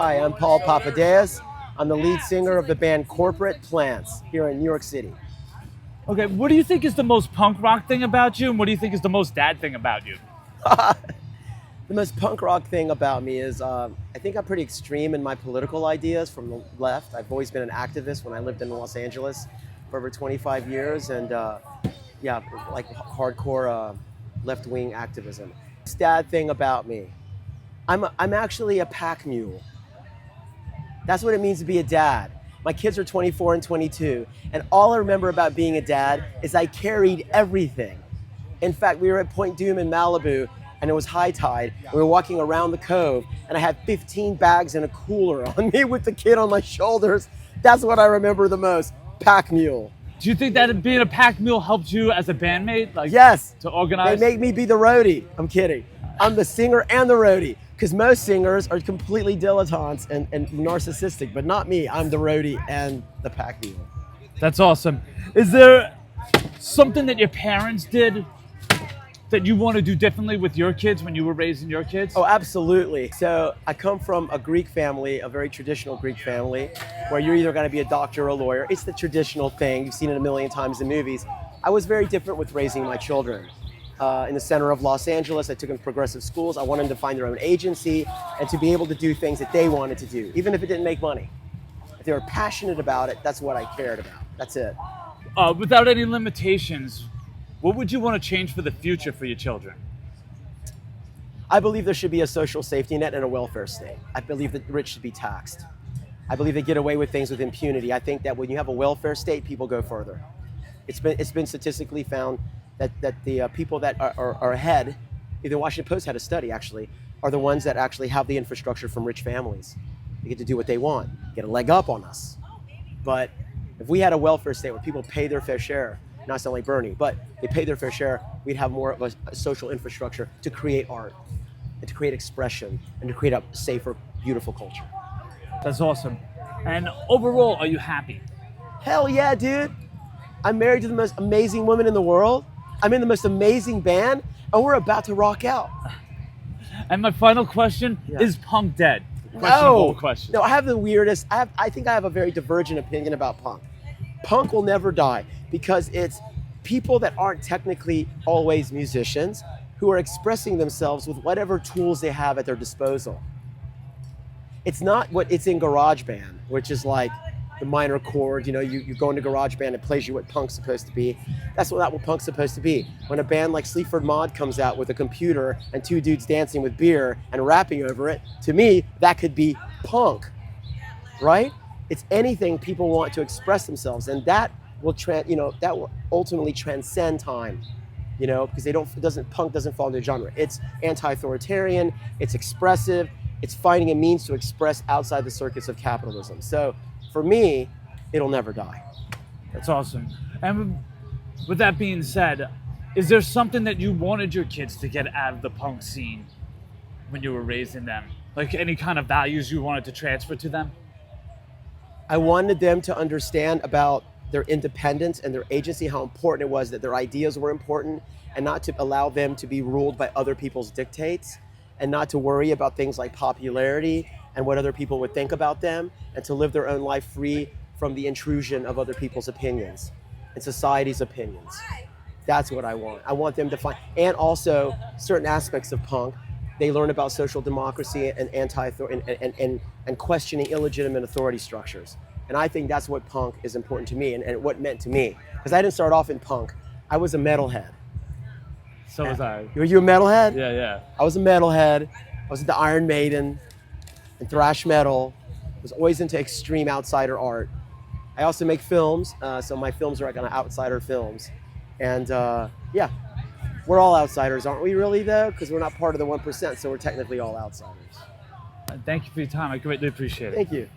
Hi, I'm Paul Papadeas. I'm the lead singer of the band Corporate Plants here in New York City. Okay, what do you think is the most punk rock thing about you, and what do you think is the most dad thing about you? The most punk rock thing about me is I think I'm pretty extreme in my political ideas from the left. I've always been an activist when I lived in Los Angeles for over 25 years, and yeah, like hardcore left-wing activism. Dad thing about me, I'm actually a pack mule. That's what it means to be a dad. My kids are 24 and 22, and all I remember about being a dad is I carried everything. In fact, we were at Point Doom in Malibu, and it was high tide. We were walking around the cove, and I had 15 bags and a cooler on me with the kid on my shoulders. That's what I remember the most, pack mule. Do you think that being a pack mule helped you as a bandmate? Like, Yes. to organize? They make me be the roadie. I'm kidding. I'm the singer and the roadie, because most singers are completely dilettantes and narcissistic, but not me. I'm the roadie and the pack mule. That's awesome. Is there something that your parents did that you want to do differently with your kids when you were raising your kids? Oh, absolutely. So I come from a Greek family, a very traditional Greek family, where you're either going to be a doctor or a lawyer. It's the traditional thing. You've seen it a million times in movies. I was very different with raising my children. In the center of Los Angeles, I took them to progressive schools. I wanted them to find their own agency and to be able to do things that they wanted to do, even if it didn't make money. If they were passionate about it, that's what I cared about. That's it. Without any limitations, what would you want to change for the future for your children? I believe there should be a social safety net and a welfare state. I believe that the rich should be taxed. I believe they get away with things with impunity. I think that when you have a welfare state, people go further. It's been statistically found that the people that are ahead, the Washington Post had a study actually, are the ones that actually have the infrastructure from rich families. They get to do what they want, get a leg up on us. But if we had a welfare state where people pay their fair share, not only Bernie, but they pay their fair share, we'd have more of a social infrastructure to create art and to create expression and to create a safer, beautiful culture. That's awesome. And overall, are you happy? Hell yeah, dude. I'm married to the most amazing woman in the world. I'm in the most amazing band, and we're about to rock out. And my final question, is punk dead? Question. No, I have the weirdest, I think I have a very divergent opinion about punk. Punk will never die because it's people that aren't technically always musicians who are expressing themselves with whatever tools they have at their disposal. It's not what it's in GarageBand, which is like the minor chord, you go into GarageBand, it plays you what punk's supposed to be. That's not what punk's supposed to be. When a band like Sleaford Mod comes out with a computer and two dudes dancing with beer and rapping over it, to me, that could be punk, right? It's anything people want to express themselves, and that will that will ultimately transcend time, because punk doesn't fall into a genre. It's anti-authoritarian, it's expressive, it's finding a means to express outside the circuits of capitalism. So for me, it'll never die. That's awesome. And with that being said, is there something that you wanted your kids to get out of the punk scene when you were raising them? Like any kind of values you wanted to transfer to them? I wanted them to understand about their independence and their agency, how important it was that their ideas were important, and not to allow them to be ruled by other people's dictates, and not to worry about things like popularity and what other people would think about them, and to live their own life free from the intrusion of other people's opinions and society's opinions. That's what I want. I want them to find, and also certain aspects of punk, they learn about social democracy and and questioning illegitimate authority structures. And I think that's what punk is important to me and what it meant to me. Because I didn't start off in punk. I was a metalhead. So was I. Were you a metalhead? Yeah. I was a metalhead. I was into Iron Maiden and thrash metal. I was always into extreme outsider art. I also make films, so my films are like kind of outsider films. And yeah, we're all outsiders, aren't we really though? Because we're not part of the 1%, so we're technically all outsiders. Thank you for your time. I greatly appreciate it. Thank you.